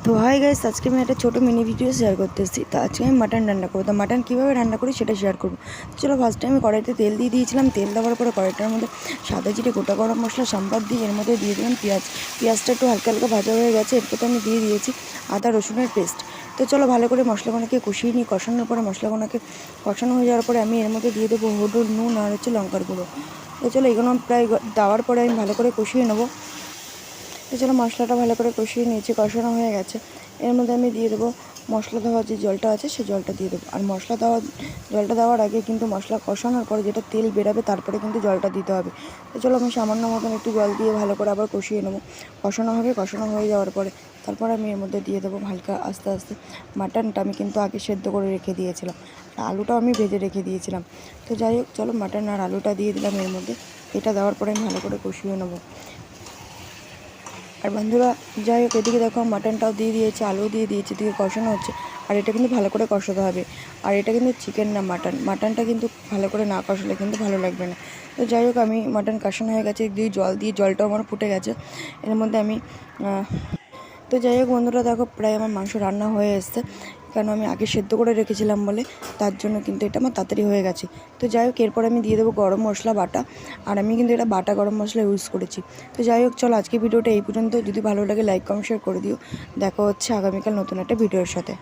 তো hi guys, আজকে আমি একটা ছোটো মিনি ভিডিও শেয়ার করতেছি। তো আজকে আমি মাটন রান্না করবো। তো মাটন কীভাবে রান্না করি সেটা শেয়ার করবো। চলো, ফার্স্টে আমি কড়াইতে তেল দিয়ে দিয়েছিলাম। তেল দেওয়ার পরে কড়াইটার মধ্যে সাদা জিরে, গোটা গরম মশলা, সাম্বার দিয়ে এর মধ্যে দিয়ে দিলাম পেঁয়াজটা একটু হালকা হালকা ভাজা হয়ে গেছে। এরপর আমি দিয়ে দিয়েছি আদা রসুনের পেস্ট। তো চলো ভালো করে মশলাগুলোকে কষিয়ে নিই। কষানোর পরে মশলাগুলোকে কষানো হয়ে যাওয়ার পরে আমি এর মধ্যে দিয়ে দেবো হলুদ, নুন আর লঙ্কার গুঁড়ো। তো চলো এগুলো প্রায় দেওয়ার পরে আমি ভালো করে কষিয়ে নেবো। তো চলো মশলাটা ভালো করে কষিয়ে নিয়েছি, কষানো হয়ে গেছে। এর মধ্যে আমি দিয়ে দেবো মশলা দেওয়ার যে জলটা আছে সেই জলটা দিয়ে দেবো। আর জলটা দেওয়ার আগে কিন্তু মশলা কষানোর পরে যেটা তেল বেরাবে তারপরে কিন্তু জলটা দিতে হবে। তো চলো আমি সামান্য মতন একটু জল দিয়ে ভালো করে আবার কষিয়ে নেবো। কষানো হয়ে যাওয়ার পরে তারপর আমি এর মধ্যে দিয়ে দেবো হালকা আস্তে আস্তে মাটনটা। আমি কিন্তু আগে সেদ্ধ করে রেখে দিয়েছিলাম, আলুটাও আমি ভেজে রেখে দিয়েছিলাম। তো যাই হোক, চলো মাটন আর আলুটা দিয়ে দিলাম এর মধ্যে। এটা দেওয়ার পরে আমি ভালো করে কষিয়ে নেবো। আর বন্ধুরা যাই হোক, এদিকে দেখো মাটনটাও দিয়ে দিয়েছি, আলুও দিয়ে দিয়েছি, এদিকে কষানো হচ্ছে। আর এটা কিন্তু ভালো করে কষাতে হবে। আর এটা কিন্তু চিকেন না, মাটনটা কিন্তু ভালো করে না কষালে কিন্তু ভালো লাগবে না। তো যাই হোক, আমি মাটন কষানো হয়ে গেছে, জলটাও আমার ফুটে গেছে। এর মধ্যে আমি তো যাই হোক বন্ধুরা, দেখো প্রায় আমার মাংস রান্না হয়ে এসছে। কারণ আমি আগে সেদ্ধ করে রেখেছিলাম বলে, তার জন্য কিন্তু এটা আমার তাড়াতাড়ি হয়ে গেছে। তো যাই হোক, এরপর আমি দিয়ে দেবো গরম মশলা বাটা। আর আমি কিন্তু এটা বাটা গরম মশলা ইউজ করেছি। তো যাই হোক, চলো আজকে ভিডিওটা এই পর্যন্ত। যদি ভালো লাগে লাইক কমেন্ট শেয়ার করে দিও। দেখা হচ্ছে আগামীকাল নতুন একটা ভিডিওর সাথে।